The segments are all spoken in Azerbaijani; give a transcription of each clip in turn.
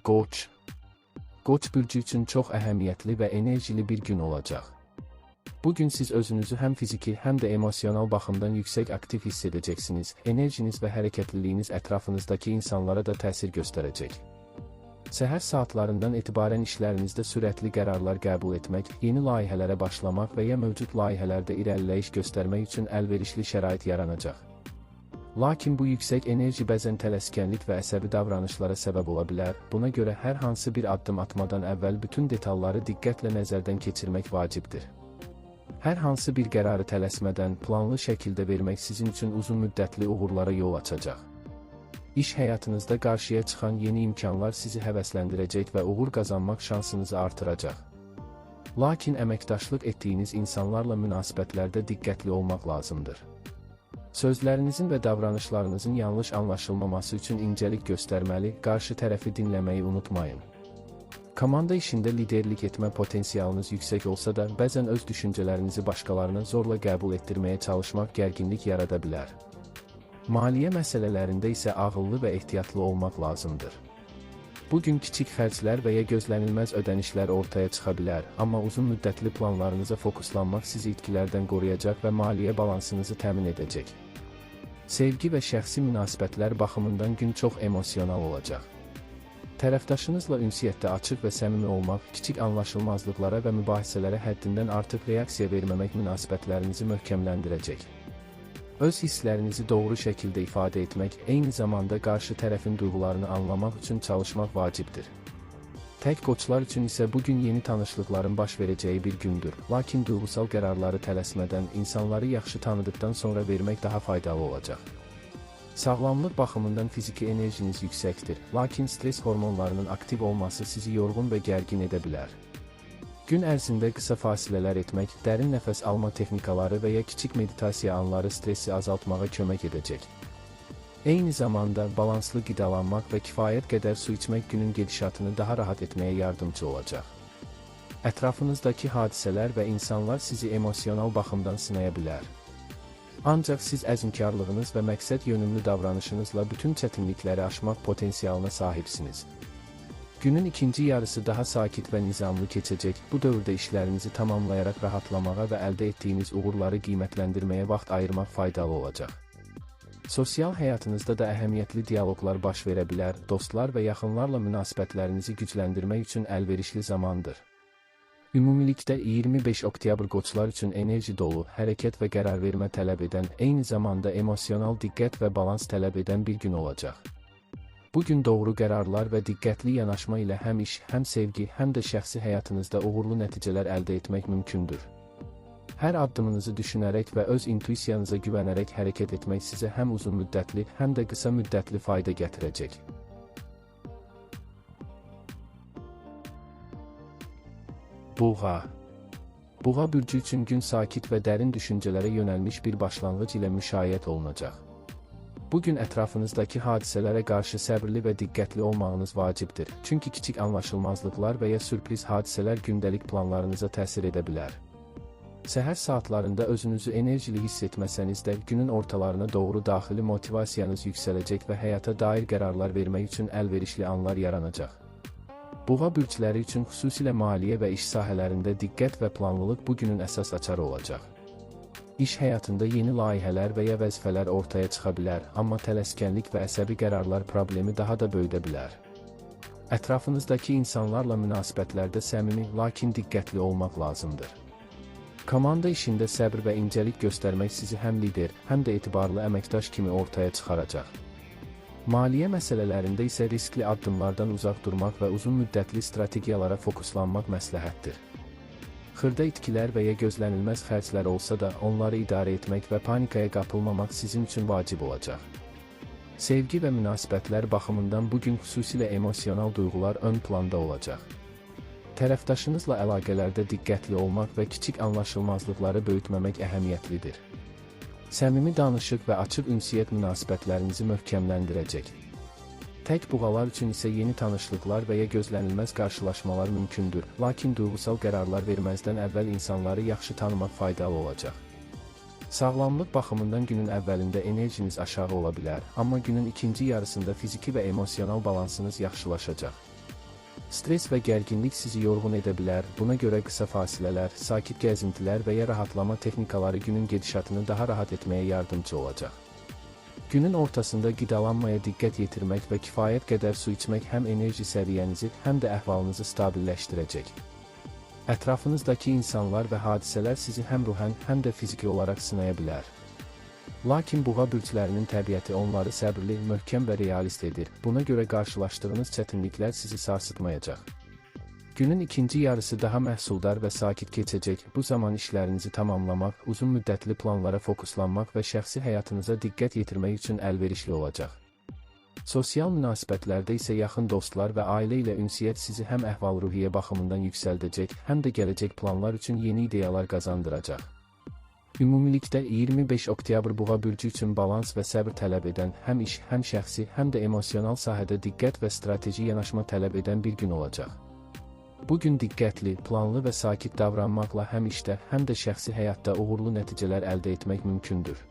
Qoç. Qoç bürcü üçün çox əhəmiyyətli və enerjili bir gün olacaq. Bu gün siz özünüzü həm fiziki, həm də emosional baxımdan yüksək aktiv hiss edəcəksiniz. Enerjiniz və hərəkətliliyiniz ətrafınızdakı insanlara da təsir göstərəcək. Səhər saatlarından etibarən işlərinizdə sürətli qərarlar qəbul etmək, yeni layihələrə başlamaq və ya mövcud layihələrdə irəliləyiş göstərmək üçün əlverişli şərait yaranacaq. Lakin bu yüksək enerji bəzən tələskənlik və əsəbi davranışlara səbəb ola bilər. Buna görə hər hansı bir addım atmadan əvvəl bütün detalları diqqətlə nəzərdən keçirmək vacibdir. Hər hansı bir qərarı tələsmədən, planlı şəkildə vermək sizin üçün uzun müddətli uğurlara yol açacaq. İş həyatınızda qarşıya çıxan yeni imkanlar sizi həvəsləndirəcək və uğur qazanmaq şansınızı artıracaq. Lakin əməkdaşlıq etdiyiniz insanlarla münasibətlərdə diqqətli olmaq lazımdır. Sözlərinizin və davranışlarınızın yanlış anlaşılmaması üçün incəlik göstərməli, qarşı tərəfi dinləməyi unutmayın. Komanda işində liderlik etmə potensialınız yüksək olsa da, bəzən öz düşüncələrinizi başqalarına zorla qəbul etdirməyə çalışmaq gərginlik yarada bilər. Maliyyə məsələlərində isə ağıllı və ehtiyatlı olmaq lazımdır. Bugün kiçik xərclər və ya gözlənilməz ödənişlər ortaya çıxa bilər, amma uzun müddətli planlarınıza fokuslanmaq sizi itkilərdən qoruyacaq və maliyyə balansınızı təmin edəcək. Sevgi və şəxsi münasibətlər baxımından gün çox emosional olacaq. Tərəfdaşınızla ünsiyyətdə açıq və səmimi olmaq, kiçik anlaşılmazlıqlara və mübahisələrə həddindən artıq reaksiya verməmək münasibətlərinizi möhkəmləndirəcək. Öz hisslərinizi doğru şəkildə ifadə etmək, eyni zamanda qarşı tərəfin duyğularını anlamaq üçün çalışmaq vacibdir. Tək qoçlar üçün isə bugün yeni tanışlıqların baş verəcəyi bir gündür. Lakin duygusal qərarları tələsmədən, insanları yaxşı tanıdıqdan sonra vermək daha faydalı olacaq. Sağlamlıq baxımından fiziki enerjiniz yüksəkdir, lakin stres hormonlarının aktiv olması sizi yorğun və gərgin edə bilər. Gün ərzində qısa fasilələr etmək, dərin nəfəs alma texnikaları və ya kiçik meditasiya anları stresi azaltmağa kömək edəcək. Eyni zamanda balanslı qidalanmaq və kifayət qədər su içmək günün gedişatını daha rahat etməyə yardımcı olacaq. Ətrafınızdakı hadisələr və insanlar sizi emosional baxımdan sınaya bilər. Ancaq siz əzmkarlığınız və məqsəd yönümlü davranışınızla bütün çətinlikləri aşmaq potensialına sahibsiniz. Günün ikinci yarısı daha sakit və nizamlı keçəcək. Bu dövrdə işlərinizi tamamlayaraq rahatlamağa və əldə etdiyiniz uğurları qiymətləndirməyə vaxt ayırmaq faydalı olacaq. Sosial həyatınızda da əhəmiyyətli dialoqlar baş verə bilər, dostlar və yaxınlarla münasibətlərinizi gücləndirmək üçün əlverişli zamandır. Ümumilikdə 25 oktyabr qoçlar üçün enerji dolu, hərəkət və qərar vermə tələb edən, eyni zamanda emosional diqqət və balans tələb edən bir gün olacaq. Bu gün doğru qərarlar və diqqətli yanaşma ilə həm iş, həm sevgi, həm də şəxsi həyatınızda uğurlu nəticələr əldə etmək mümkündür. Hər addımınızı düşünərək və öz intuisiyanıza güvənərək hərəkət etmək sizə həm uzun müddətli, həm də qısa müddətli fayda gətirəcək. Buğa. Buğa bürcü üçün gün sakit və dərin düşüncələrə yönəlmiş bir başlanğıc ilə müşayiət olunacaq. Bugün ətrafınızdakı hadisələrə qarşı səbirli və diqqətli olmağınız vacibdir, çünki kiçik anlaşılmazlıqlar və ya sürpriz hadisələr gündəlik planlarınıza təsir edə bilər. Səhər saatlarında özünüzü enerjili hiss etməsəniz də, günün ortalarına doğru daxili motivasiyanız yüksələcək və həyata dair qərarlar vermək üçün əlverişli anlar yaranacaq. Buğa bürcləri üçün xüsusilə maliyyə və iş sahələrində diqqət və planlılıq bugünün əsas açarı olacaq. İş həyatında yeni layihələr və ya vəzifələr ortaya çıxa bilər, amma tələskənlik və əsəbi qərarlar problemi daha da böyüdə bilər. Ətrafınızdakı insanlarla münasibətlərdə səmimi, lakin diqqətli olmaq lazımdır. Komanda işində səbr və incəlik göstərmək sizi həm lider, həm də etibarlı əməkdaş kimi ortaya çıxaracaq. Maliyyə məsələlərində isə riskli addımlardan uzaq durmaq və uzun müddətli strategiyalara fokuslanmaq məsləhətdir. Xırda itkilər və ya gözlənilməz xərclər olsa da, onları idarə etmək və panikaya qapılmamaq sizin üçün vacib olacaq. Sevgi və münasibətlər baxımından bugün xüsusilə emosional duyğular ön planda olacaq. Tərəfdaşınızla əlaqələrdə diqqətli olmaq və kiçik anlaşılmazlıqları böyütməmək əhəmiyyətlidir. Səmimi danışıq və açıq ünsiyyət münasibətlərinizi möhkəmləndirəcək. Tək buğalar üçün isə yeni tanışlıqlar və ya gözlənilməz qarşılaşmalar mümkündür, lakin duygusal qərarlar verməzdən əvvəl insanları yaxşı tanımaq faydalı olacaq. Sağlamlıq baxımından günün əvvəlində enerjiniz aşağı ola bilər, amma günün ikinci yarısında fiziki və emosional balansınız yaxşılaşacaq. Stres və gərginlik sizi yorğun edə bilər, buna görə qısa fasilələr, sakit gəzintilər və ya rahatlama texnikaları günün gedişatını daha rahat etməyə yardımcı olacaq. Günün ortasında qidalanmaya diqqət yetirmək və kifayət qədər su içmək həm enerji səviyyənizi, həm də əhvalınızı stabilləşdirəcək. Ətrafınızdakı insanlar və hadisələr sizi həm ruhən, həm də fiziki olaraq sınaya bilər. Lakin buğa bürclərinin təbiəti onları səbirli, möhkəm və realist edir. Buna görə qarşılaşdığınız çətinliklər sizi sarsıtmayacaq. Günün ikinci yarısı daha məhsuldar və sakit keçəcək. Bu zaman işlərinizi tamamlamaq, uzun müddətli planlara fokuslanmaq və şəxsi həyatınıza diqqət yetirmək üçün əlverişli olacaq. Sosial münasibətlərdə isə yaxın dostlar və ailə ilə ünsiyyət sizi həm əhval-ruhiyyə baxımından yüksəldəcək, həm də gələcək planlar üçün yeni ideyalar qazandıracaq. Ümumilikdə 25 oktyabr buğa bürcü üçün balans və səbr tələb edən, həm iş, həm şəxsi, həm də emosional sahədə diqqət və strateji yanaşma tələb edən bir gün olacaq. Bu gün diqqətli, planlı və sakit davranmaqla həm işdə, həm də şəxsi həyatda uğurlu nəticələr əldə etmək mümkündür.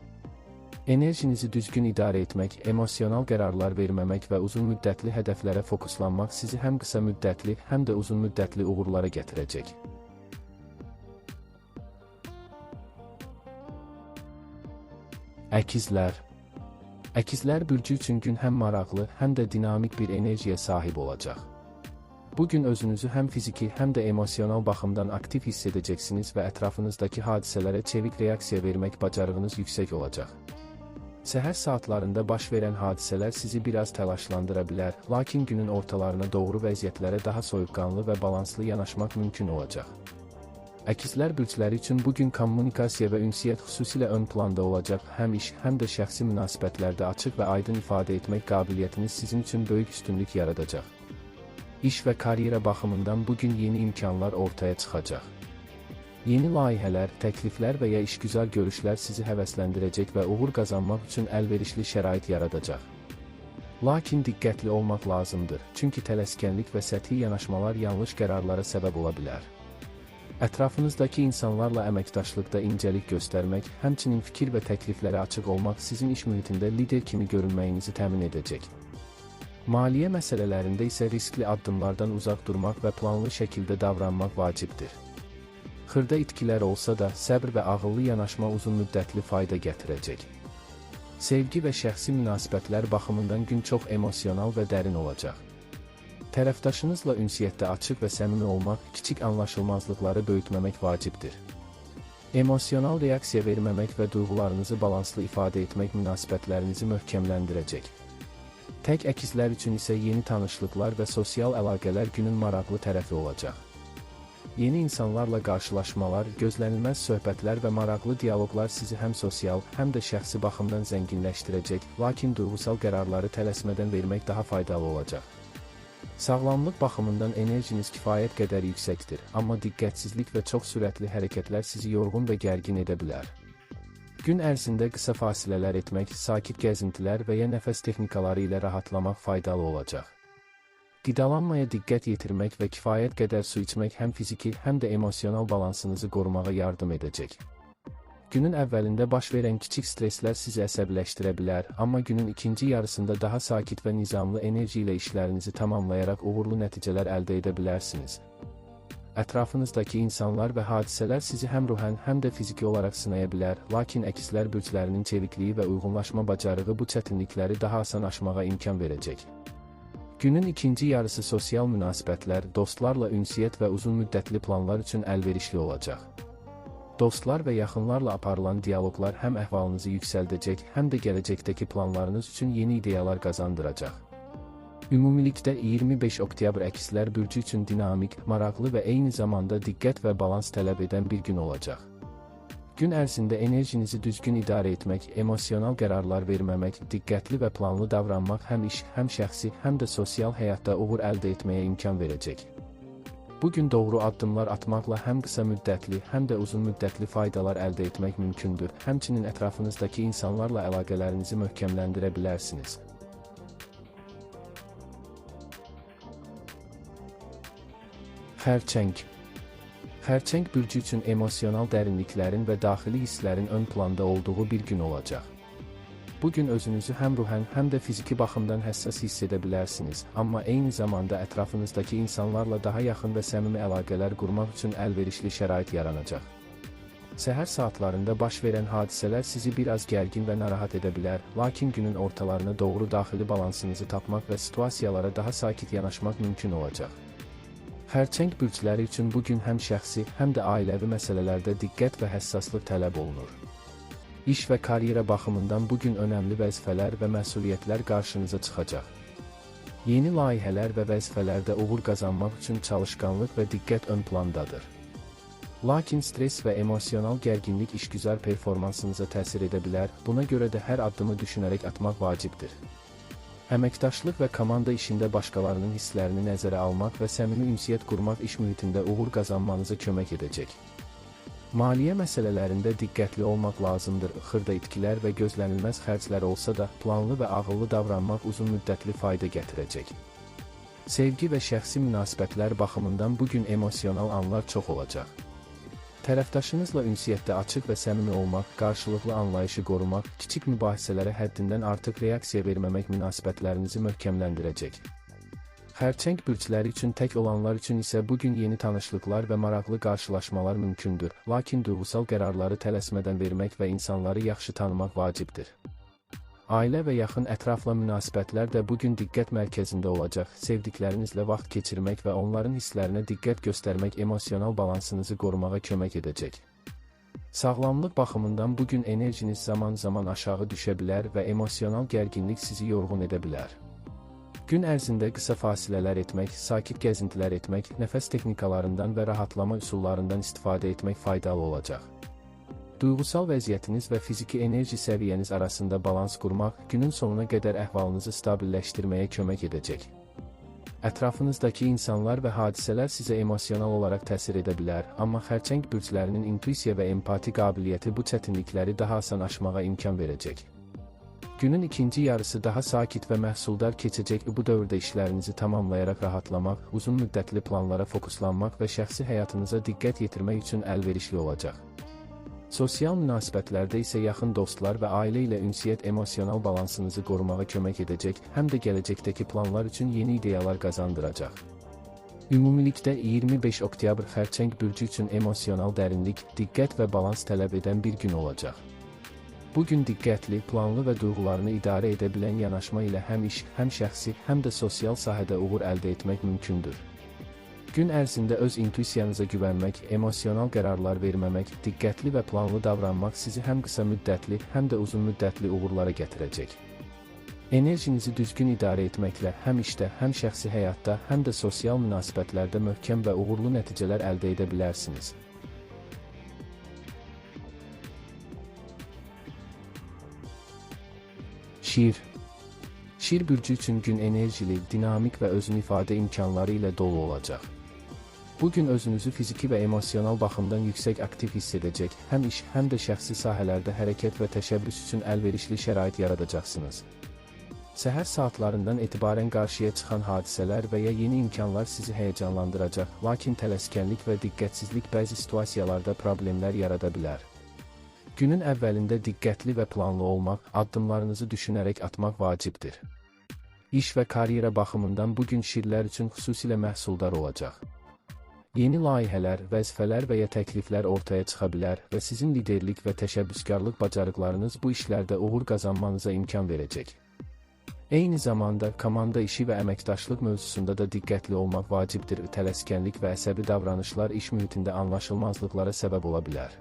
Enerjinizi düzgün idarə etmək, emosional qərarlar verməmək və uzun müddətli hədəflərə fokuslanmaq sizi həm qısa müddətli, həm də uzun müddətli uğurlara gətirəcək. Əkizlər. Əkizlər bürcü üçün gün həm maraqlı, həm də dinamik bir enerjiyə sahib olacaq. Bu gün özünüzü həm fiziki, həm də emosional baxımdan aktiv hiss edəcəksiniz və ətrafınızdakı hadisələrə çevik reaksiya vermək bacarığınız yüksək olacaq. Səhər saatlarında baş verən hadisələr sizi biraz təlaşlandıra bilər, lakin günün ortalarına doğru vəziyyətlərə daha soyuqqanlı və balanslı yanaşmaq mümkün olacaq. Əkizlər bürcləri üçün bugün kommunikasiya və ünsiyyət xüsusilə ön planda olacaq, həm iş, həm də şəxsi münasibətlərdə açıq və aydın ifadə etmək qabiliyyətiniz sizin üçün böyük üstünlük yaradacaq. İş və karyera baxımından bugün yeni imkanlar ortaya çıxacaq. Yeni layihələr, təkliflər və ya işgüzar görüşlər sizi həvəsləndirəcək və uğur qazanmaq üçün əlverişli şərait yaradacaq. Lakin diqqətli olmaq lazımdır, çünki tələskənlik və səthi yanaşmalar yanlış qərarlara səbəb ola bilər. Ətrafınızdakı insanlarla əməkdaşlıqda incəlik göstərmək, həmçinin fikir və təkliflərə açıq olmaq sizin iş mühitində lider kimi görünməyinizi təmin edəcək. Maliyyə məsələlərində isə riskli addımlardan uzaq durmaq və planlı şəkildə davranmaq vacibdir. Xırda itkilər olsa da, səbr və ağıllı yanaşma uzun müddətli fayda gətirəcək. Sevgi və şəxsi münasibətlər baxımından gün çox emosional və dərin olacaq. Tərəfdaşınızla ünsiyyətdə açıq və səmimi olmaq, kiçik anlaşılmazlıqları böyütməmək vacibdir. Emosional reaksiya verməmək və duyğularınızı balanslı ifadə etmək münasibətlərinizi möhkəmləndirəcək. Tək əkizlər üçün isə yeni tanışlıqlar və sosial əlaqələr günün maraqlı tərəfi olacaq. Yeni insanlarla qarşılaşmalar, gözlənilməz söhbətlər və maraqlı dialoqlar sizi həm sosial, həm də şəxsi baxımdan zənginləşdirəcək, lakin duyğusal qərarları tələsmədən vermək daha faydalı olacaq. Sağlamlıq baxımından enerjiniz kifayət qədər yüksəkdir, amma diqqətsizlik və çox sürətli hərəkətlər sizi yorğun və gərgin edə bilər. Gün ərzində qısa fasilələr etmək, sakit gəzintilər və ya nəfəs texnikaları ilə rahatlamaq faydalı olacaq. Qidalanmaya diqqət yetirmək və kifayət qədər su içmək həm fiziki, həm də emosional balansınızı qorumağa yardım edəcək. Günün əvvəlində baş verən kiçik streslər sizi əsəbləşdirə bilər, amma günün ikinci yarısında daha sakit və nizamlı enerji ilə işlərinizi tamamlayaraq uğurlu nəticələr əldə edə bilərsiniz. Ətrafınızdakı insanlar və hadisələr sizi həm ruhən, həm də fiziki olaraq sınaya bilər, lakin əkizlər bürclərinin çevikliyi və uyğunlaşma bacarığı bu çətinlikləri daha asan aşmağa imkan verəcək. Günün ikinci yarısı sosial münasibətlər, dostlarla ünsiyyət və uzun müddətli planlar üçün əlverişli olacaq. Dostlar və yaxınlarla aparılan dialoqlar həm əhvalınızı yüksəldəcək, həm də gələcəkdəki planlarınız üçün yeni ideyalar qazandıracaq. Ümumilikdə 25 oktyabr əkizlər bürcü üçün dinamik, maraqlı və eyni zamanda diqqət və balans tələb edən bir gün olacaq. Gün ərzində enerjinizi düzgün idarə etmək, emosional qərarlar verməmək, diqqətli və planlı davranmaq həm iş, həm şəxsi, həm də sosial həyatda uğur əldə etməyə imkan verəcək. Bugün doğru addımlar atmaqla həm qısa müddətli, həm də uzun müddətli faydalar əldə etmək mümkündür. Həmçinin ətrafınızdakı insanlarla əlaqələrinizi möhkəmləndirə bilərsiniz. Xərçəng. Xərçəng bürcü üçün emosional dərinliklərin və daxili hisslərin ön planda olduğu bir gün olacaq. Bugün özünüzü həm ruhən, həm də fiziki baxımdan həssas hiss edə bilərsiniz, amma eyni zamanda ətrafınızdakı insanlarla daha yaxın və səmimi əlaqələr qurmaq üçün əlverişli şərait yaranacaq. Səhər saatlarında baş verən hadisələr sizi biraz gərgin və narahat edə bilər, lakin günün ortalarına doğru daxili balansınızı tapmaq və situasiyalara daha sakit yanaşmaq mümkün olacaq. Xərçəng bürcləri üçün bugün həm şəxsi, həm də ailəvi məsələlərdə diqqət və həssaslıq tələb olunur. İş və karyera baxımından bugün önəmli vəzifələr və məsuliyyətlər qarşınıza çıxacaq. Yeni layihələr və vəzifələrdə uğur qazanmaq üçün çalışqanlıq və diqqət ön plandadır. Lakin stres və emosional gərginlik işgüzar performansınıza təsir edə bilər, buna görə də hər addımı düşünərək atmaq vacibdir. Əməkdaşlıq və komanda işində başqalarının hisslərini nəzərə almaq və səmimi ünsiyyət qurmaq iş mühitində uğur qazanmanıza kömək edəcək. Maliyyə məsələlərində diqqətli olmaq lazımdır. Xırda itkilər və gözlənilməz xərclər olsa da, planlı və ağıllı davranmaq uzunmüddətli fayda gətirəcək. Sevgi və şəxsi münasibətlər baxımından bugün emosional anlar çox olacaq. Tərəfdaşınızla ünsiyyətdə açıq və səmimi olmaq, qarşılıqlı anlayışı qorumaq, kiçik mübahisələrə həddindən artıq reaksiya verməmək münasibətlərinizi möhkəmləndirəcək. Xərçəng bürcləri üçün tək olanlar üçün isə bugün yeni tanışlıqlar və maraqlı qarşılaşmalar mümkündür, lakin duyğusal qərarları tələsmədən vermək və insanları yaxşı tanımaq vacibdir. Ailə və yaxın ətrafla münasibətlər də bugün diqqət mərkəzində olacaq. Sevdiklərinizlə vaxt keçirmək və onların hisslərinə diqqət göstərmək emosional balansınızı qorumağa kömək edəcək. Sağlamlıq baxımından bugün enerjiniz zaman-zaman aşağı düşə bilər və emosional gərginlik sizi yorğun edə bilər. Gün ərzində qısa fasilələr etmək, sakit gəzintilər etmək, nəfəs texnikalarından və rahatlama üsullarından istifadə etmək faydalı olacaq. Duyğusal vəziyyətiniz və fiziki enerji səviyyəniz arasında balans qurmaq, günün sonuna qədər əhvalınızı stabilləşdirməyə kömək edəcək. Ətrafınızdakı insanlar və hadisələr sizə emosional olaraq təsir edə bilər, amma xərçəng bürclərinin intuisiya və empati qabiliyyəti bu çətinlikləri daha asan aşmağa imkan verəcək. Günün ikinci yarısı daha sakit və məhsuldar keçəcək. Bu dövrdə işlərinizi tamamlayaraq rahatlamaq, uzun müddətli planlara fokuslanmaq və şəxsi həyatınıza diqqət yetirmək üçün əlverişli olacaq. Sosial münasibətlərdə isə yaxın dostlar və ailə ilə ünsiyyət emosional balansınızı qorumağa kömək edəcək, həm də gələcəkdəki planlar üçün yeni ideyalar qazandıracaq. Ümumilikdə 25 oktyabr xərçəng bürcü üçün emosional dərinlik, diqqət və balans tələb edən bir gün olacaq. Bugün diqqətli, planlı və duyğularını idarə edə bilən yanaşma ilə həm iş, həm şəxsi, həm də sosial sahədə uğur əldə etmək mümkündür. Gün ərzində öz intuisiyanıza güvənmək, emosional qərarlar verməmək, diqqətli və planlı davranmaq sizi həm qısa müddətli, həm də uzun müddətli uğurlara gətirəcək. Enerjinizi düzgün idarə etməklə həm işdə, həm şəxsi həyatda, həm də sosial münasibətlərdə möhkəm və uğurlu nəticələr əldə edə bilərsiniz. Şir bürcü üçün gün enerjili, dinamik və özünü ifadə imkanları ilə dolu olacaq. Bugün özünüzü fiziki və emosional baxımdan yüksək aktiv hiss edəcək, həm iş, həm də şəxsi sahələrdə hərəkət və təşəbbüs üçün əlverişli şərait yaradacaqsınız. Səhər saatlarından etibarən qarşıya çıxan hadisələr və ya yeni imkanlar sizi həyəcanlandıracaq, lakin tələskənlik və diqqətsizlik bəzi situasiyalarda problemlər yarada bilər. Günün əvvəlində diqqətli və planlı olmaq, addımlarınızı düşünərək atmaq vacibdir. İş və karyera baxımından bugün şirlər üçün xüsusilə məhsuldar olacaq. Yeni layihələr, vəzifələr və ya təkliflər ortaya çıxa bilər və sizin liderlik və təşəbbüskarlıq bacarıqlarınız bu işlərdə uğur qazanmanıza imkan verəcək. Eyni zamanda, komanda işi və əməkdaşlıq mövzusunda da diqqətli olmaq vacibdir. Tələskənlik və əsəbi davranışlar iş mühitində anlaşılmazlıqlara səbəb ola bilər.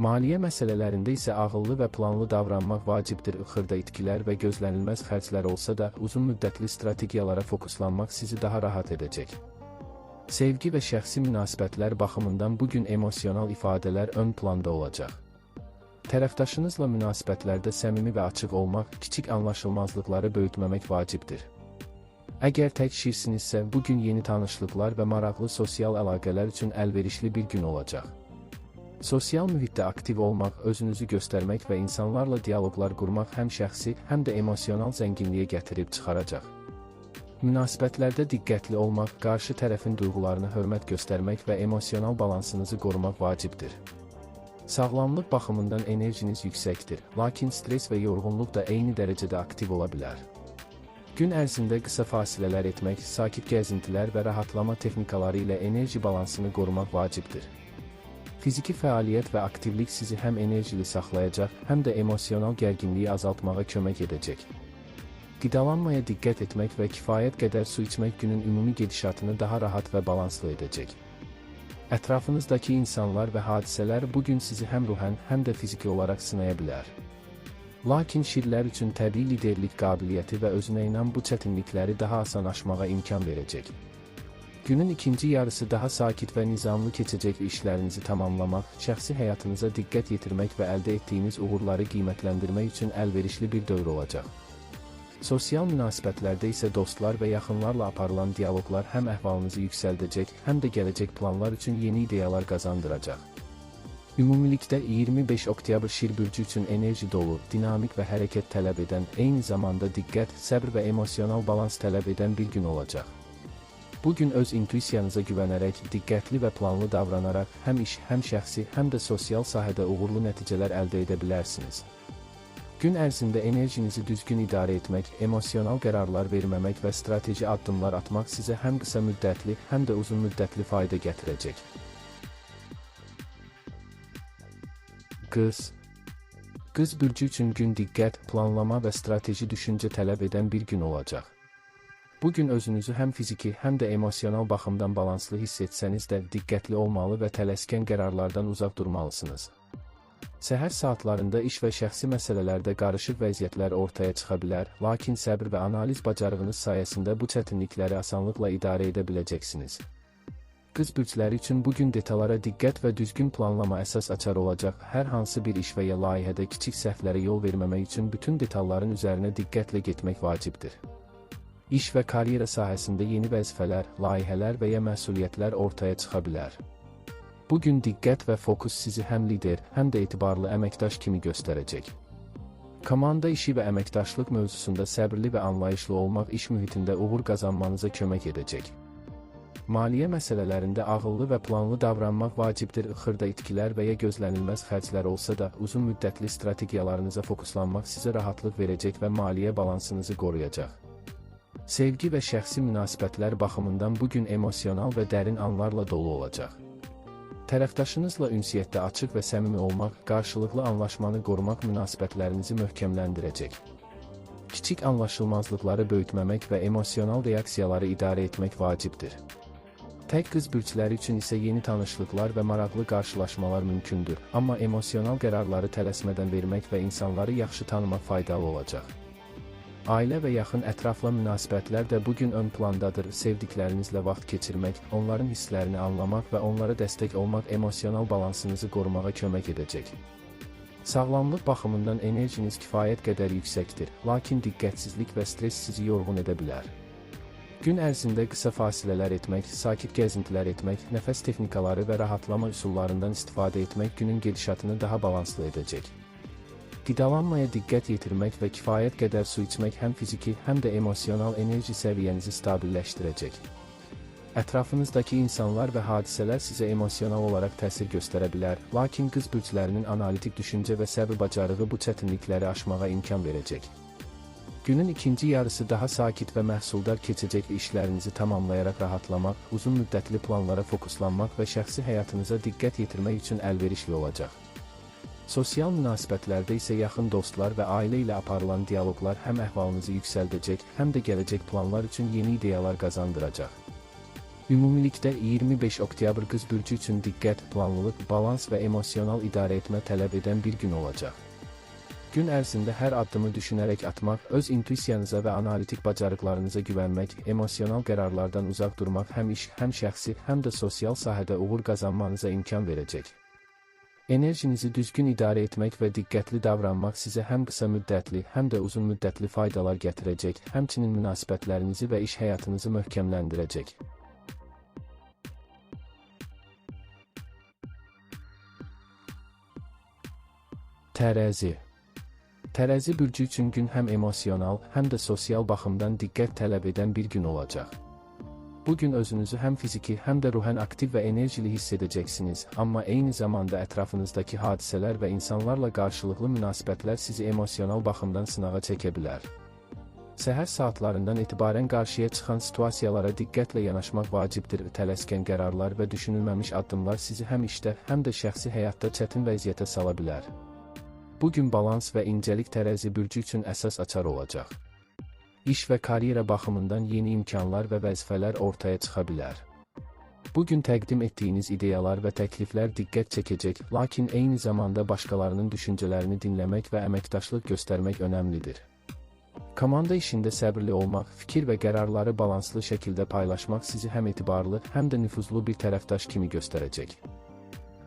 Maliyyə məsələlərində isə ağıllı və planlı davranmaq vacibdir. Xırda itkilər və gözlənilməz xərclər olsa da, uzun müddətli strategiyalara fokuslanmaq sizi daha rahat edəcək. Sevgi və şəxsi münasibətlər baxımından bugün emosional ifadələr ön planda olacaq. Tərəfdaşınızla münasibətlərdə səmimi və açıq olmaq, kiçik anlaşılmazlıqları böyütməmək vacibdir. Əgər tək şirsinizsə, bugün yeni tanışlıqlar və maraqlı sosial əlaqələr üçün əlverişli bir gün olacaq. Sosial mühitdə aktiv olmaq, özünüzü göstərmək və insanlarla dialoqlar qurmaq həm şəxsi, həm də emosional zənginliyə gətirib çıxaracaq. Münasibətlərdə diqqətli olmaq, qarşı tərəfin duyğularına hörmət göstərmək və emosional balansınızı qorumaq vacibdir. Sağlamlıq baxımından enerjiniz yüksəkdir, lakin stres və yorğunluq da eyni dərəcədə aktiv ola bilər. Gün ərzində qısa fasilələr etmək, sakit gəzintilər və rahatlama texnikaları ilə enerji balansını qorumaq vacibdir. Fiziki fəaliyyət və aktivlik sizi həm enerjili saxlayacaq, həm də emosional gərginliyi azaltmağa kömək edəcək. Qidalanmaya diqqət etmək və kifayət qədər su içmək günün ümumi gedişatını daha rahat və balanslı edəcək. Ətrafınızdakı insanlar və hadisələr bugün sizi həm ruhən, həm də fiziki olaraq sınaya bilər. Lakin şirlər üçün təbii liderlik qabiliyyəti və özünə inam bu çətinlikləri daha asan aşmağa imkan verəcək. Günün ikinci yarısı daha sakit və nizamlı keçəcək işlərinizi tamamlamaq, şəxsi həyatınıza diqqət yetirmək və əldə etdiyiniz uğurları qiymətləndirmək üçün əlverişli bir dövr olacaq. Sosial münasibətlərdə isə dostlar və yaxınlarla aparılan diyaloqlar həm əhvalınızı yüksəldəcək, həm də gələcək planlar üçün yeni ideyalar qazandıracaq. Ümumilikdə 25 oktyabr Şir bürcü üçün enerji dolu, dinamik və hərəkət tələb edən, eyni zamanda diqqət, səbr və emosional balans tələb edən bir gün olacaq. Bu gün öz intuisiyanıza güvənərək, diqqətli və planlı davranaraq həm iş, həm şəxsi, həm də sosial sahədə uğurlu nəticələr əldə edə bilərsiniz. Gün ərzində enerjinizi düzgün idarə etmək, emosional qərarlar verməmək və strateji addımlar atmaq sizə həm qısa müddətli, həm də uzun müddətli fayda gətirəcək. Qız bürcü üçün gün diqqət, planlama və strateji düşüncə tələb edən bir gün olacaq. Bu gün özünüzü həm fiziki, həm də emosional baxımdan balanslı hiss etsəniz də diqqətli olmalı və tələskən qərarlardan uzaq durmalısınız. Səhər saatlarında iş və şəxsi məsələlərdə qarışıq vəziyyətlər ortaya çıxa bilər, lakin səbr və analiz bacarığınız sayəsində bu çətinlikləri asanlıqla idarə edə biləcəksiniz. Qız bürcləri üçün bugün detallara diqqət və düzgün planlama əsas açar olacaq. Hər hansı bir iş və ya layihədə kiçik səhvlərə yol verməmək üçün bütün detalların üzərinə diqqətlə getmək vacibdir. İş və karyera sahəsində yeni vəzifələr, layihələr və ya məsuliyyətlər ortaya çıxa bilər. Bugün diqqət və fokus sizi həm lider, həm də etibarlı əməkdaş kimi göstərəcək. Komanda işi və əməkdaşlıq mövzusunda səbirli və anlayışlı olmaq iş mühitində uğur qazanmanıza kömək edəcək. Maliyyə məsələlərində ağıllı və planlı davranmaq vacibdir. Xırda itkilər və ya gözlənilməz xərclər olsa da, uzun müddətli strategiyalarınıza fokuslanmaq sizə rahatlıq verəcək və maliyyə balansınızı qoruyacaq. Sevgi və şəxsi münasibətlər baxımından bugün emosional və dərin anlarla dolu olacaq. Tərəfdaşınızla ünsiyyətdə açıq və səmimi olmaq, qarşılıqlı anlaşmanı qorumaq münasibətlərinizi möhkəmləndirəcək. Kiçik anlaşılmazlıqları böyütməmək və emosional reaksiyaları idarə etmək vacibdir. Tək qız bürcləri üçün isə yeni tanışlıqlar və maraqlı qarşılaşmalar mümkündür, amma emosional qərarları tələsmədən vermək və insanları yaxşı tanımaq faydalı olacaq. Ailə və yaxın ətrafla münasibətlər də bugün ön plandadır. Sevdiklərinizlə vaxt keçirmək, onların hisslərini anlamaq və onlara dəstək olmaq emosional balansınızı qorumağa kömək edəcək. Sağlamlıq baxımından enerjiniz kifayət qədər yüksəkdir, lakin diqqətsizlik və stres sizi yorğun edə bilər. Gün ərzində qısa fasilələr etmək, sakit gəzintilər etmək, nəfəs texnikaları və rahatlama üsullarından istifadə etmək günün gedişatını daha balanslı edəcək. Qidalanmaya diqqət yetirmək və kifayət qədər su içmək həm fiziki, həm də emosional enerji səviyyənizi stabilləşdirəcək. Ətrafınızdakı insanlar və hadisələr sizə emosional olaraq təsir göstərə bilər, lakin qız bürclərinin analitik düşüncə və səbr bacarığı bu çətinlikləri aşmağa imkan verəcək. Günün ikinci yarısı daha sakit və məhsuldar keçəcək işlərinizi tamamlayaraq rahatlamaq, uzun müddətli planlara fokuslanmaq və şəxsi həyatınıza diqqət yetirmək üçün əlverişli olacaq. Sosial münasibətlərdə isə yaxın dostlar və ailə ilə aparılan diyaloqlar həm əhvalınızı yüksəldəcək, həm də gələcək planlar üçün yeni ideyalar qazandıracaq. Ümumilikdə 25 oktyabr qız bürcü üçün diqqət, planlılıq, balans və emosional idarə etmə tələb edən bir gün olacaq. Gün ərzində hər addımı düşünərək atmaq, öz intuisiyanıza və analitik bacarıqlarınıza güvənmək, emosional qərarlardan uzaq durmaq həm iş, həm şəxsi, həm də sosial sahədə uğur qazanmanıza imkan verəcək. Enerjinizi düzgün idarə etmək və diqqətli davranmaq sizə həm qısa müddətli, həm də uzun müddətli faydalar gətirəcək, həmçinin münasibətlərinizi və iş həyatınızı möhkəmləndirəcək. Tərəzi bürcü üçün gün həm emosional, həm də sosial baxımdan diqqət tələb edən bir gün olacaq. Bugün özünüzü həm fiziki, həm də ruhen aktiv və enerjili hiss edəcəksiniz, amma eyni zamanda ətrafınızdakı hadisələr və insanlarla qarşılıqlı münasibətlər sizi emosional baxımdan sınağa çəkə bilər. Səhər saatlarından etibarən qarşıya çıxan situasiyalara diqqətlə yanaşmaq vacibdir. Tələskən qərarlar və düşünülməmiş addımlar sizi həm işdə, həm də şəxsi həyatda çətin vəziyyətə sala bilər. Bugün balans və incəlik tərəzi bürcü üçün əsas açar olacaq. İş və karyera baxımından yeni imkanlar və vəzifələr ortaya çıxa bilər. Bugün təqdim etdiyiniz ideyalar və təkliflər diqqət çəkəcək, lakin eyni zamanda başqalarının düşüncələrini dinləmək və əməkdaşlıq göstərmək önəmlidir. Komanda işində səbirli olmaq, fikir və qərarları balanslı şəkildə paylaşmaq sizi həm etibarlı, həm də nüfuzlu bir tərəfdaş kimi göstərəcək.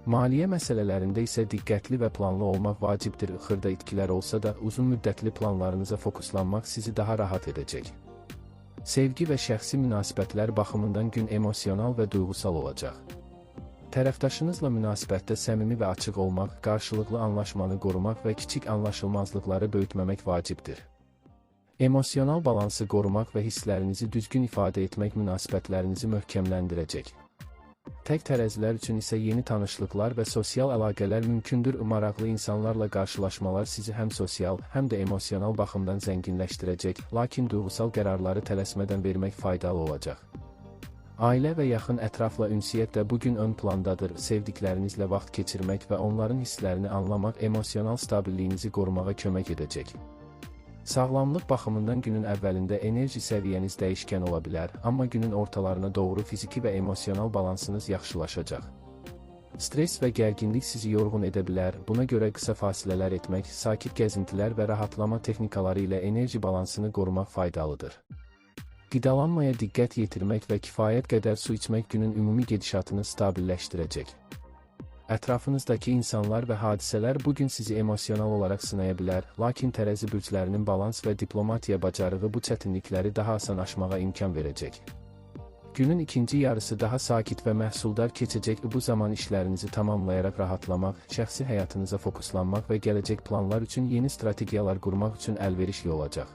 Maliyyə məsələlərində isə diqqətli və planlı olmaq vacibdir. Xırda itkilər olsa da uzun müddətli planlarınıza fokuslanmaq sizi daha rahat edəcək. Sevgi və şəxsi münasibətlər baxımından gün emosional və duyğusal olacaq. Tərəfdaşınızla münasibətdə səmimi və açıq olmaq, qarşılıqlı anlaşmanı qorumaq və kiçik anlaşılmazlıqları böyütməmək vacibdir. Emosional balansı qorumaq və hisslərinizi düzgün ifadə etmək münasibətlərinizi möhkəmləndirəcək. Tək tərəzilər üçün isə yeni tanışlıqlar və sosial əlaqələr mümkündür. Maraqlı insanlarla qarşılaşmalar sizi həm sosial, həm də emosional baxımdan zənginləşdirəcək, lakin duyğusal qərarları tələsmədən vermək faydalı olacaq. Ailə və yaxın ətrafla ünsiyyət də bugün ön plandadır. Sevdiklərinizlə vaxt keçirmək və onların hisslərini anlamaq emosional stabilliyinizi qorumağa kömək edəcək. Sağlamlıq baxımından günün əvvəlində enerji səviyyəniz dəyişkən ola bilər, amma günün ortalarına doğru fiziki və emosional balansınız yaxşılaşacaq. Stres və gərginlik sizi yorğun edə bilər, buna görə qısa fasilələr etmək, sakit gəzintilər və rahatlama texnikaları ilə enerji balansını qorumaq faydalıdır. Qidalanmaya diqqət yetirmək və kifayət qədər su içmək günün ümumi gedişatını stabilləşdirəcək. Ətrafınızdakı insanlar və hadisələr bugün sizi emosional olaraq sınaya bilər, lakin tərəzi bürclərinin balans və diplomatiya bacarığı bu çətinlikləri daha asan aşmağa imkan verəcək. Günün ikinci yarısı daha sakit və məhsuldar keçəcək. Bu zaman işlərinizi tamamlayaraq rahatlamaq, şəxsi həyatınıza fokuslanmaq və gələcək planlar üçün yeni strategiyalar qurmaq üçün əlverişli olacaq.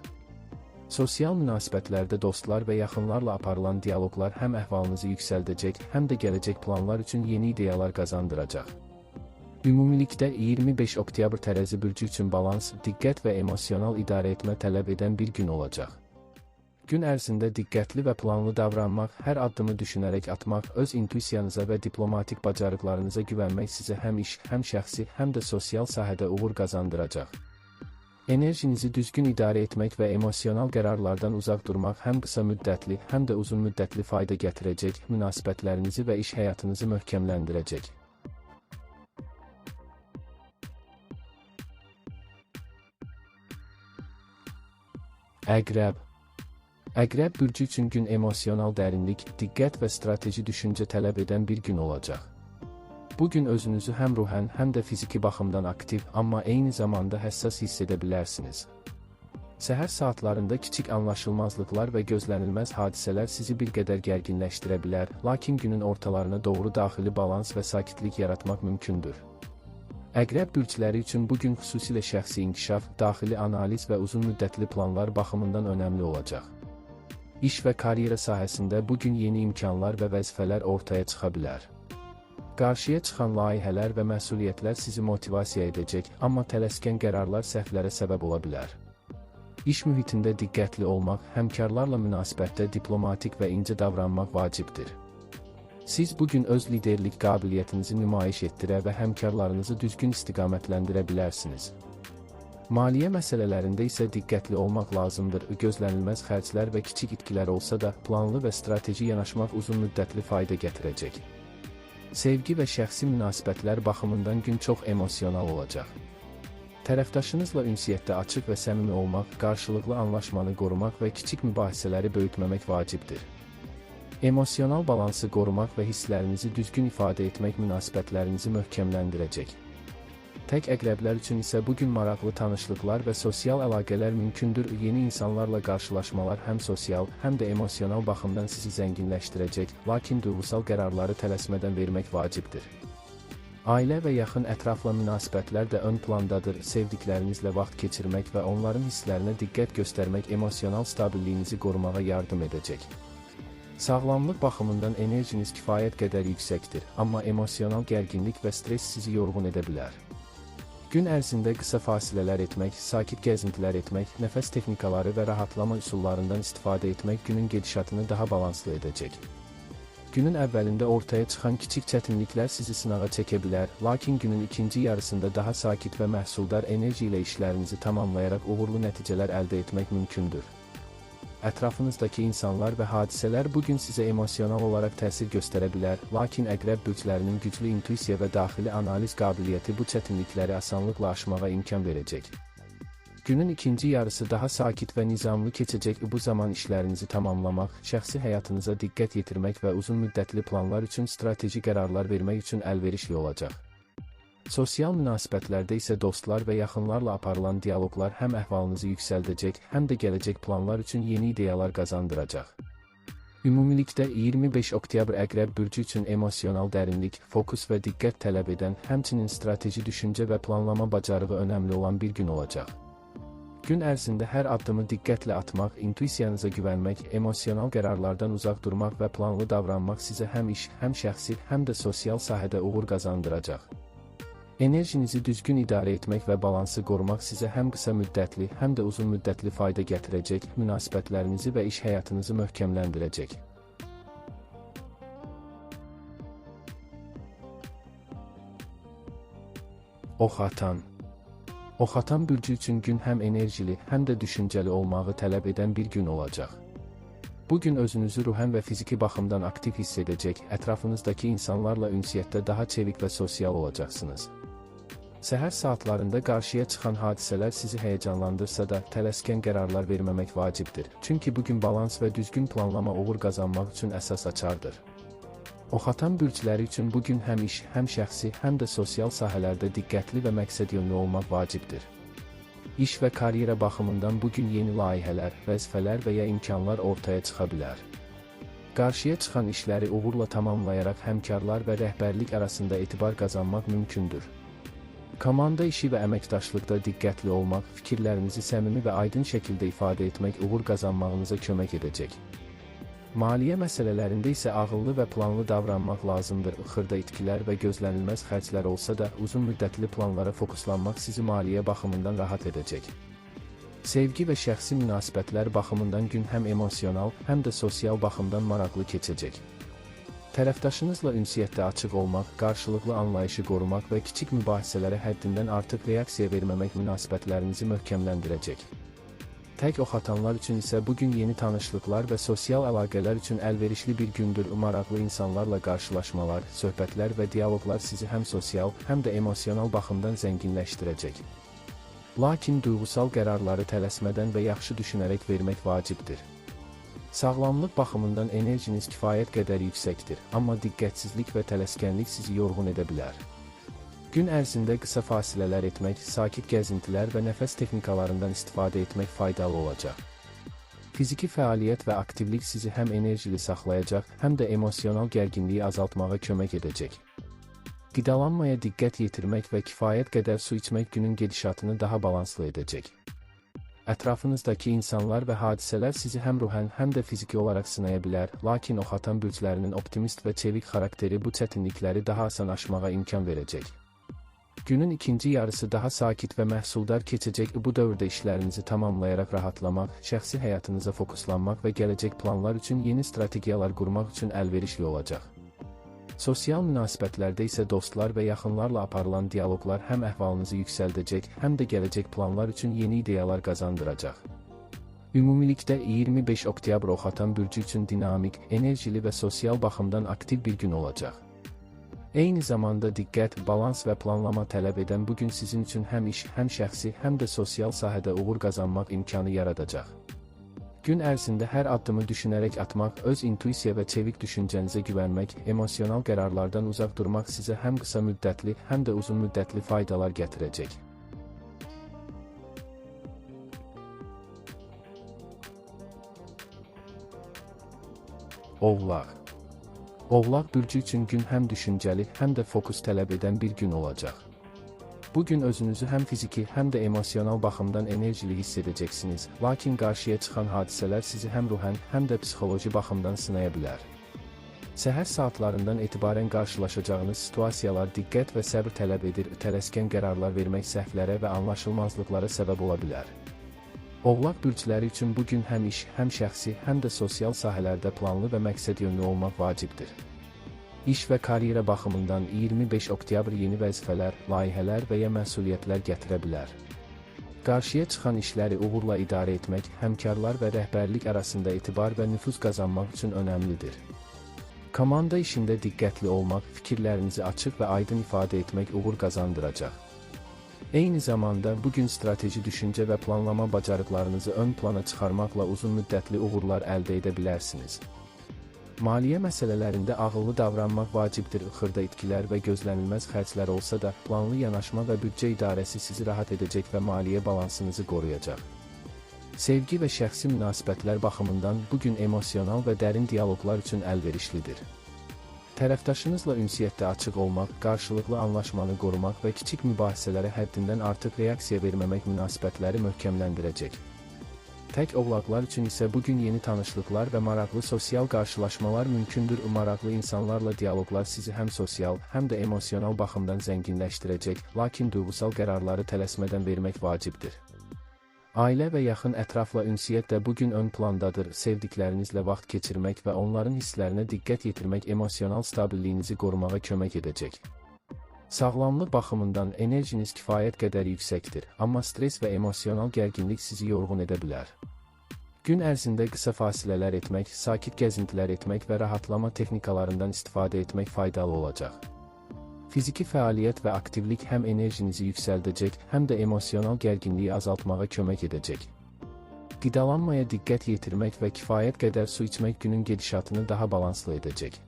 Sosial münasibətlərdə dostlar və yaxınlarla aparılan dialoqlar həm əhvalınızı yüksəldəcək, həm də gələcək planlar üçün yeni ideyalar qazandıracaq. Ümumilikdə 25 oktyabr tərəzi bürcü üçün balans, diqqət və emosional idarə etmə tələb edən bir gün olacaq. Gün ərzində diqqətli və planlı davranmaq, hər addımı düşünərək atmaq, öz intuisiyanıza və diplomatik bacarıqlarınıza güvənmək sizə həm iş, həm şəxsi, həm də sosial sahədə uğur qazandıracaq. Enerjinizi düzgün idarə etmək və emosional qərarlardan uzaq durmaq həm qısa müddətli, həm də uzun müddətli fayda gətirəcək, münasibətlərinizi və iş həyatınızı möhkəmləndirəcək. Əqrəb. Əqrəb bürcü üçün gün emosional dərinlik, diqqət və strateji düşüncə tələb edən bir gün olacaq. Bugün özünüzü həm ruhen, həm də fiziki baxımdan aktiv, amma eyni zamanda həssas hiss edə bilərsiniz. Səhər saatlarında kiçik anlaşılmazlıqlar və gözlənilməz hadisələr sizi bir qədər gərginləşdirə bilər, lakin günün ortalarına doğru daxili balans və sakitlik yaratmaq mümkündür. Əqrəb bürcləri üçün bugün xüsusilə şəxsi inkişaf, daxili analiz və uzun müddətli planlar baxımından önəmli olacaq. İş və karyera sahəsində bugün yeni imkanlar və vəzifələr ortaya çıxa bilər. Qarşıya çıxan layihələr və məsuliyyətlər sizi motivasiya edəcək, amma tələskən qərarlar səhvlərə səbəb ola bilər. İş mühitində diqqətli olmaq, həmkarlarla münasibətdə diplomatik və incə davranmaq vacibdir. Siz bugün öz liderlik qabiliyyətinizi nümayiş etdirə və həmkarlarınızı düzgün istiqamətləndirə bilərsiniz. Maliyyə məsələlərində isə diqqətli olmaq lazımdır. Gözlənilməz xərclər və kiçik itkilər olsa da, planlı və strateji yanaşmaq uzun müddətli fayda gətirəcək. Sevgi və şəxsi münasibətlər baxımından gün çox emosional olacaq. Tərəfdaşınızla ünsiyyətdə açıq və səmimi olmaq, qarşılıqlı anlaşmanı qorumaq və kiçik mübahisələri böyütməmək vacibdir. Emosional balansı qorumaq və hisslərinizi düzgün ifadə etmək münasibətlərinizi möhkəmləndirəcək. Tək əqrəblər üçün isə bugün maraqlı tanışlıqlar və sosial əlaqələr mümkündür. Yeni insanlarla qarşılaşmalar həm sosial, həm də emosional baxımdan sizi zənginləşdirəcək, lakin duyğusal qərarları tələsmədən vermək vacibdir. Ailə və yaxın ətrafla münasibətlər də ön plandadır. Sevdiklərinizlə vaxt keçirmək və onların hisslərinə diqqət göstərmək emosional stabilliyinizi qorumağa yardım edəcək. Sağlamlıq baxımından enerjiniz kifayət qədər yüksəkdir, amma emosional gərginlik və stress sizi yorğun edə bilər. Gün ərzində qısa fasilələr etmək, sakit gəzintilər etmək, nəfəs texnikaları və rahatlama üsullarından istifadə etmək günün gedişatını daha balanslı edəcək. Günün əvvəlində ortaya çıxan kiçik çətinliklər sizi sınağa çəkə bilər, lakin günün ikinci yarısında daha sakit və məhsuldar enerji ilə işlərinizi tamamlayaraq uğurlu nəticələr əldə etmək mümkündür. Ətrafınızdakı insanlar və hadisələr bugün sizə emosional olaraq təsir göstərə bilər, lakin əqrəb bürclərinin güclü intuisiya və daxili analiz qabiliyyəti bu çətinlikləri asanlıqla aşmağa imkan verəcək. Günün ikinci yarısı daha sakit və nizamlı keçəcək, bu zaman işlərinizi tamamlamaq, şəxsi həyatınıza diqqət yetirmək və uzun müddətli planlar üçün strateji qərarlar vermək üçün əlverişli olacaq. Sosial münasibətlərdə isə dostlar və yaxınlarla aparılan dialoqlar həm əhvalınızı yüksəldəcək, həm də gələcək planlar üçün yeni ideyalar qazandıracaq. Ümumilikdə 25 oktyabr Əqrəb bürcü üçün emosional dərinlik, fokus və diqqət tələb edən, həmçinin strateji düşüncə və planlama bacarığı önəmli olan bir gün olacaq. Gün ərzində hər addımı diqqətlə atmaq, intuisiyanıza güvənmək, emosional qərarlardan uzaq durmaq və planlı davranmaq sizə həm iş, həm şəxsi, həm də sosial sahədə uğur qazandıracaq. Enerjinizi düzgün idarə etmək və balansı qorumaq sizə həm qısa müddətli, həm də uzun müddətli fayda gətirəcək, münasibətlərinizi və iş həyatınızı möhkəmləndirəcək. Oxatan. Oxatan bürcü üçün gün həm enerjili, həm də düşüncəli olmağı tələb edən bir gün olacaq. Bu gün özünüzü ruhən və fiziki baxımdan aktiv hiss edəcək, ətrafınızdakı insanlarla ünsiyyətdə daha çevik və sosial olacaqsınız. Səhər saatlarında qarşıya çıxan hadisələr sizi həyəcanlandırsa da, tələskən qərarlar verməmək vacibdir. Çünki bugün balans və düzgün planlama uğur qazanmaq üçün əsas açardır. Oxatan bürcləri üçün bugün həm iş, həm şəxsi, həm də sosial sahələrdə diqqətli və məqsədyönlü olmaq vacibdir. İş və karyera baxımından bugün yeni layihələr, vəzifələr və ya imkanlar ortaya çıxa bilər. Qarşıya çıxan işləri uğurla tamamlayaraq həmkarlar və rəhbərlik arasında etibar qazanmaq mümkündür. Komanda işi və əməkdaşlıqda diqqətli olmaq, fikirlərinizi səmimi və aydın şəkildə ifadə etmək uğur qazanmağınıza kömək edəcək. Maliyyə məsələlərində isə ağıllı və planlı davranmaq lazımdır. Xırda itkilər və gözlənilməz xərclər olsa da, uzun müddətli planlara fokuslanmaq sizi maliyyə baxımından rahat edəcək. Sevgi və şəxsi münasibətlər baxımından gün həm emosional, həm də sosial baxımdan maraqlı keçəcək. Tərəfdaşınızla ünsiyyətdə açıq olmaq, qarşılıqlı anlayışı qorumaq və kiçik mübahisələrə həddindən artıq reaksiya verməmək münasibətlərinizi möhkəmləndirəcək. Tək oxatanlar üçün isə bugün yeni tanışlıqlar və sosial əlaqələr üçün əlverişli bir gündür. Maraqlı insanlarla qarşılaşmalar, söhbətlər və dialoqlar sizi həm sosial, həm də emosional baxımdan zənginləşdirəcək. Lakin duyğusal qərarları tələsmədən və yaxşı düşünərək vermək vacibdir. Sağlamlıq baxımından enerjiniz kifayət qədər yüksəkdir, amma diqqətsizlik və tələskənlik sizi yorğun edə bilər. Gün ərzində qısa fasilələr etmək, sakit gəzintilər və nəfəs texnikalarından istifadə etmək faydalı olacaq. Fiziki fəaliyyət və aktivlik sizi həm enerjili saxlayacaq, həm də emosional gərginliyi azaltmağa kömək edəcək. Qidalanmaya diqqət yetirmək və kifayət qədər su içmək günün gedişatını daha balanslı edəcək. Ətrafınızdakı insanlar və hadisələr sizi həm ruhən, həm də fiziki olaraq sınaya bilər, lakin oxatan bürclərinin optimist və çevik xarakteri bu çətinlikləri daha asan aşmağa imkan verəcək. Günün ikinci yarısı daha sakit və məhsuldar keçəcək, bu dövrdə işlərinizi tamamlayaraq rahatlamaq, şəxsi həyatınıza fokuslanmaq və gələcək planlar üçün yeni strategiyalar qurmaq üçün əlverişli olacaq. Sosial münasibətlərdə isə dostlar və yaxınlarla aparılan dialoqlar həm əhvalınızı yüksəldəcək, həm də gələcək planlar üçün yeni ideyalar qazandıracaq. Ümumilikdə 25 oktyabr oxatan bürcü üçün dinamik, enerjili və sosial baxımdan aktiv bir gün olacaq. Eyni zamanda diqqət, balans və planlama tələb edən bu gün sizin üçün həm iş, həm şəxsi, həm də sosial sahədə uğur qazanmaq imkanı yaradacaq. Gün ərzində hər addımı düşünərək atmaq, öz intuisiya və çevik düşüncənizə güvənmək, emosional qərarlardan uzaq durmaq sizə həm qısa müddətli, həm də uzun müddətli faydalar gətirəcək. Oğlaq. Oğlaq bürcü üçün gün həm düşüncəli, həm də fokus tələb edən bir gün olacaq. Bugün özünüzü həm fiziki, həm də emosional baxımdan enerjili hiss edəcəksiniz, lakin qarşıya çıxan hadisələr sizi həm ruhən, həm də psixoloji baxımdan sınaya bilər. Səhər saatlarından etibarən qarşılaşacağınız situasiyalar diqqət və səbr tələb edir, tələskən qərarlar vermək səhvlərə və anlaşılmazlıqlara səbəb ola bilər. Oğlaq bürcləri üçün bugün həm iş, həm şəxsi, həm də sosial sahələrdə planlı və məqsədyönlü olmaq vacibdir. İş və karyera baxımından 25 oktyabr yeni vəzifələr, layihələr və ya məsuliyyətlər gətirə bilər. Qarşıya çıxan işləri uğurla idarə etmək, həmkarlar və rəhbərlik arasında etibar və nüfuz qazanmaq üçün önəmlidir. Komanda işində diqqətli olmaq, fikirlərinizi açıq və aydın ifadə etmək uğur qazandıracaq. Eyni zamanda bugün strateji düşüncə və planlama bacarıqlarınızı ön plana çıxarmaqla uzun müddətli uğurlar əldə edə bilərsiniz. Maliyyə məsələlərində ağıllı davranmaq vacibdir. Xırda itkilər və gözlənilməz xərclər olsa da, planlı yanaşma və büdcə idarəsi sizi rahat edəcək və maliyyə balansınızı qoruyacaq. Sevgi və şəxsi münasibətlər baxımından bugün emosional və dərin dialoqlar üçün əlverişlidir. Tərəfdaşınızla ünsiyyətdə açıq olmaq, qarşılıqlı anlaşmanı qorumaq və kiçik mübahisələrə həddindən artıq reaksiya verməmək münasibətləri möhkəmləndirəcək. Tək oğlaqlar üçün isə bugün yeni tanışlıqlar və maraqlı sosial qarşılaşmalar mümkündür. Maraqlı insanlarla dialoqlar sizi həm sosial, həm də emosional baxımdan zənginləşdirəcək, lakin duyğusal qərarları tələsmədən vermək vacibdir. Ailə və yaxın ətrafla ünsiyyət də bugün ön plandadır. Sevdiklərinizlə vaxt keçirmək və onların hisslərinə diqqət yetirmək emosional stabilliyinizi qorumağa kömək edəcək. Sağlamlıq baxımından enerjiniz kifayət qədər yüksəkdir, amma stres və emosional gərginlik sizi yorğun edə bilər. Gün ərzində qısa fasilələr etmək, sakit gəzintilər etmək və rahatlama texnikalarından istifadə etmək faydalı olacaq. Fiziki fəaliyyət və aktivlik həm enerjinizi yüksəldəcək, həm də emosional gərginliyi azaltmağa kömək edəcək. Qidalanmaya diqqət yetirmək və kifayət qədər su içmək günün gedişatını daha balanslı edəcək.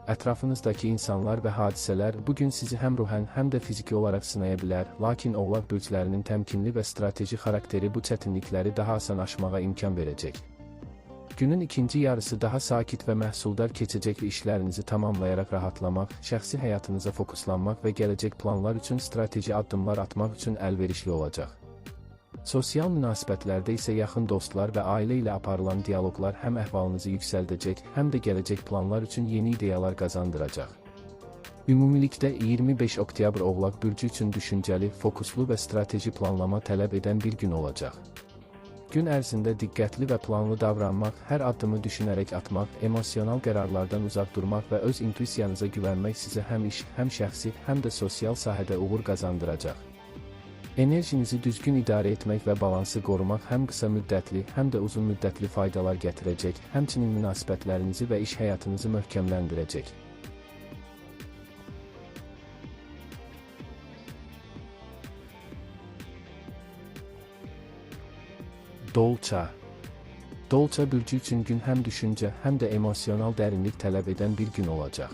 Ətrafınızdakı insanlar və hadisələr bugün sizi həm ruhən, həm də fiziki olaraq sınaya bilər, lakin oğlaq bürclərinin təmkinli və strateji xarakteri bu çətinlikləri daha asan aşmağa imkan verəcək. Günün ikinci yarısı daha sakit və məhsuldar keçəcək və işlərinizi tamamlayaraq rahatlamaq, şəxsi həyatınıza fokuslanmaq və gələcək planlar üçün strateji addımlar atmaq üçün əlverişli olacaq. Sosial münasibətlərdə isə yaxın dostlar və ailə ilə aparılan dialoqlar həm əhvalınızı yüksəldəcək, həm də gələcək planlar üçün yeni ideyalar qazandıracaq. Ümumilikdə 25 oktyabr Oğlaq bürcü üçün düşüncəli, fokuslu və strateji planlama tələb edən bir gün olacaq. Gün ərzində diqqətli və planlı davranmaq, hər addımı düşünərək atmaq, emosional qərarlardan uzaq durmaq və öz intuisiyanıza güvənmək sizə həm iş, həm şəxsi, həm də sosial sahədə uğur qazandıracaq. Enerjinizi düzgün idarə etmək və balansı qorumaq həm qısa müddətli, həm də uzun müddətli faydalar gətirəcək, həmçinin münasibətlərinizi və iş həyatınızı möhkəmləndirəcək. Dolça bürcü üçün gün həm düşüncə, həm də emosional dərinlik tələb edən bir gün olacaq.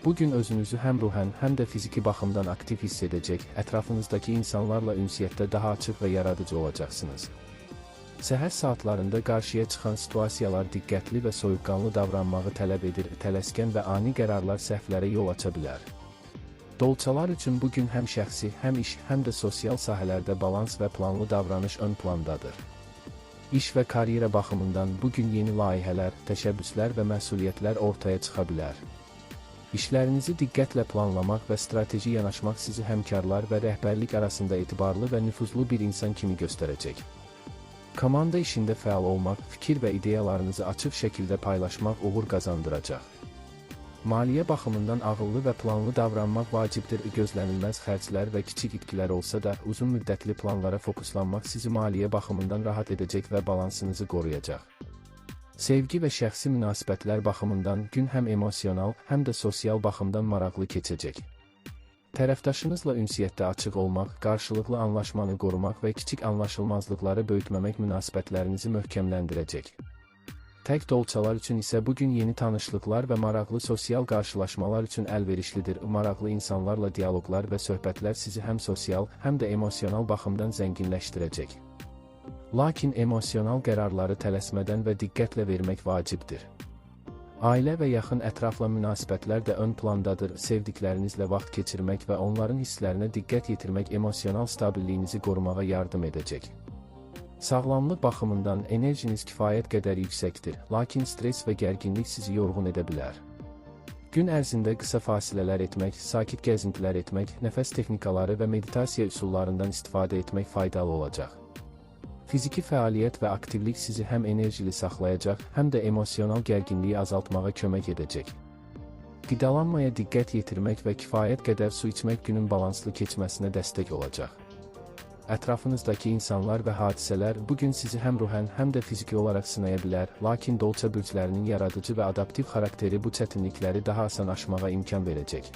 Bugün özünüzü həm ruhən, həm də fiziki baxımdan aktiv hiss edəcək, ətrafınızdakı insanlarla ünsiyyətdə daha açıq və yaradıcı olacaqsınız. Səhər saatlarında qarşıya çıxan situasiyalar diqqətli və soyuqqanlı davranmağı tələb edir, tələskən və ani qərarlar səhvlərə yol aça bilər. Dolçalar üçün bugün həm şəxsi, həm iş, həm də sosial sahələrdə balans və planlı davranış ön plandadır. İş və karyera baxımından bugün yeni layihələr, təşəbbüslər və məsuliyyətlər ortaya çıxa bilər. İşlərinizi diqqətlə planlamaq və strateji yanaşmaq sizi həmkarlar və rəhbərlik arasında etibarlı və nüfuzlu bir insan kimi göstərəcək. Komanda işində fəal olmaq, fikir və ideyalarınızı açıq şəkildə paylaşmaq uğur qazandıracaq. Maliyyə baxımından ağıllı və planlı davranmaq vacibdir. Gözlənilməz xərclər və kiçik itkilər olsa da, uzun müddətli planlara fokuslanmaq sizi maliyyə baxımından rahat edəcək və balansınızı qoruyacaq. Sevgi və şəxsi münasibətlər baxımından gün həm emosional, həm də sosial baxımdan maraqlı keçəcək. Tərəfdaşınızla ünsiyyətdə açıq olmaq, qarşılıqlı anlaşmanı qorumaq və kiçik anlaşılmazlıqları böyütməmək münasibətlərinizi möhkəmləndirəcək. Tək dolçalar üçün isə bugün yeni tanışlıqlar və maraqlı sosial qarşılaşmalar üçün əlverişlidir. Maraqlı insanlarla dialoqlar və söhbətlər sizi həm sosial, həm də emosional baxımdan zənginləşdirəcək. Lakin emosional qərarları tələsmədən və diqqətlə vermək vacibdir. Ailə və yaxın ətrafla münasibətlər də ön plandadır. Sevdiklərinizlə vaxt keçirmək və onların hisslərinə diqqət yetirmək emosional stabilliyinizi qorumağa yardım edəcək. Sağlamlıq baxımından enerjiniz kifayət qədər yüksəkdir, lakin stres və gərginlik sizi yorğun edə bilər. Gün ərzində qısa fasilələr etmək, sakit gəzintilər etmək, nəfəs texnikaları və meditasiya üsullarından istifadə etmək faydalı olacaq. Fiziki fəaliyyət və aktivlik sizi həm enerjili saxlayacaq, həm də emosional gərginliyi azaltmağa kömək edəcək. Qidalanmaya diqqət yetirmək və kifayət qədər su içmək günün balanslı keçməsinə dəstək olacaq. Ətrafınızdakı insanlar və hadisələr bugün sizi həm ruhən, həm də fiziki olaraq sınaya bilər, lakin dolça bürclərinin yaradıcı və adaptiv xarakteri bu çətinlikləri daha asan aşmağa imkan verəcək.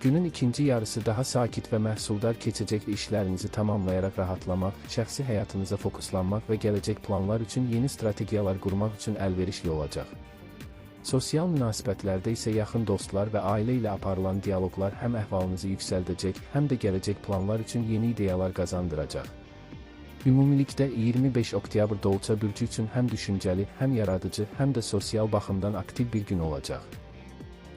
Günün ikinci yarısı daha sakit və məhsuldar keçəcək, işlərinizi tamamlayaraq rahatlamaq, şəxsi həyatınıza fokuslanmaq və gələcək planlar üçün yeni strategiyalar qurmaq üçün əlverişli olacaq. Sosial münasibətlərdə isə yaxın dostlar və ailə ilə aparılan dialoqlar həm əhvalınızı yüksəldəcək, həm də gələcək planlar üçün yeni ideyalar qazandıracaq. Ümumilikdə 25 oktyabr dolça bürcü üçün həm düşüncəli, həm yaradıcı, həm də sosial baxımdan aktiv bir gün olacaq.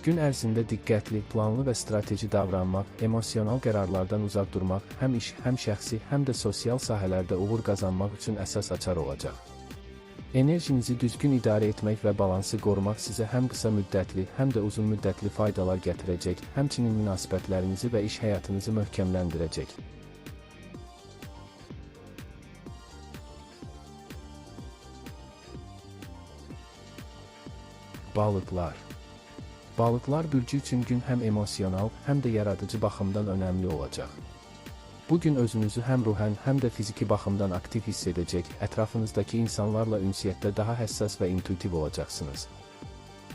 Gün ərzində diqqətli, planlı və strateji davranmaq, emosional qərarlardan uzaq durmaq, həm iş, həm şəxsi, həm də sosial sahələrdə uğur qazanmaq üçün əsas açar olacaq. Enerjinizi düzgün idarə etmək və balansı qorumaq sizə həm qısa müddətli, həm də uzun müddətli faydalar gətirəcək, həmçinin münasibətlərinizi və iş həyatınızı möhkəmləndirəcək. Balıqlar. Balıqlar bürcü üçün gün həm emosional, həm də yaradıcı baxımdan önəmli olacaq. Bugün özünüzü həm ruhən, həm də fiziki baxımdan aktiv hiss edəcək, ətrafınızdakı insanlarla ünsiyyətdə daha həssas və intuitiv olacaqsınız.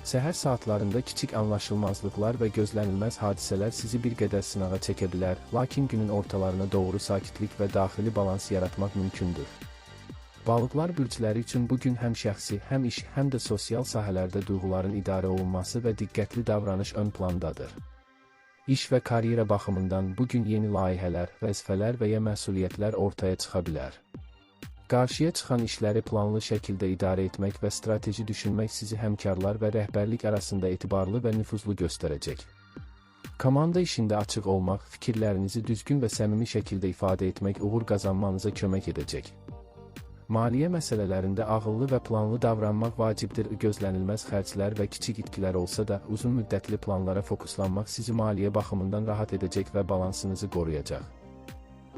Səhər saatlarında kiçik anlaşılmazlıqlar və gözlənilməz hadisələr sizi bir qədər sınağa çəkə bilər, lakin günün ortalarına doğru sakitlik və daxili balans yaratmaq mümkündür. Balıqlar bürcləri üçün bugün həm şəxsi, həm iş, həm də sosial sahələrdə duyğuların idarə olunması və diqqətli davranış ön plandadır. İş və karyera baxımından bugün yeni layihələr, vəzifələr və ya məsuliyyətlər ortaya çıxa bilər. Qarşıya çıxan işləri planlı şəkildə idarə etmək və strateji düşünmək sizi həmkarlar və rəhbərlik arasında etibarlı və nüfuzlu göstərəcək. Komanda işində açıq olmaq, fikirlərinizi düzgün və səmimi şəkildə ifadə etmək uğur qazanmanıza kömək edəcək. Maliyyə məsələlərində ağıllı və planlı davranmaq vacibdir. Gözlənilməz xərclər və kiçik itkilər olsa da, uzun müddətli planlara fokuslanmaq sizi maliyyə baxımından rahat edəcək və balansınızı qoruyacaq.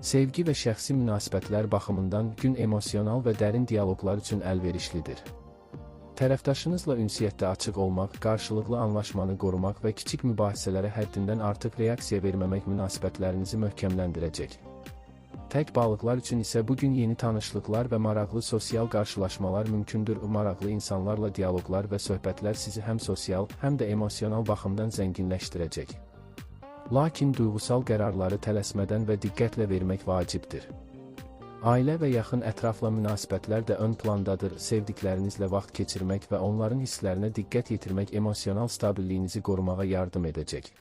Sevgi və şəxsi münasibətlər baxımından gün emosional və dərin dialoqlar üçün əlverişlidir. Tərəfdaşınızla ünsiyyətdə açıq olmaq, qarşılıqlı anlaşmanı qorumaq və kiçik mübahisələrə həddindən artıq reaksiya verməmək münasibətlərinizi möhkəmləndirəcək. Tək balıqlar üçün isə bugün yeni tanışlıqlar və maraqlı sosial qarşılaşmalar mümkündür. Maraqlı insanlarla dialoqlar və söhbətlər sizi həm sosial, həm də emosional baxımdan zənginləşdirəcək. Lakin duyğusal qərarları tələsmədən və diqqətlə vermək vacibdir. Ailə və yaxın ətrafla münasibətlər də ön plandadır. Sevdiklərinizlə vaxt keçirmək və onların hisslərinə diqqət yetirmək emosional stabilliyinizi qorumağa yardım edəcək.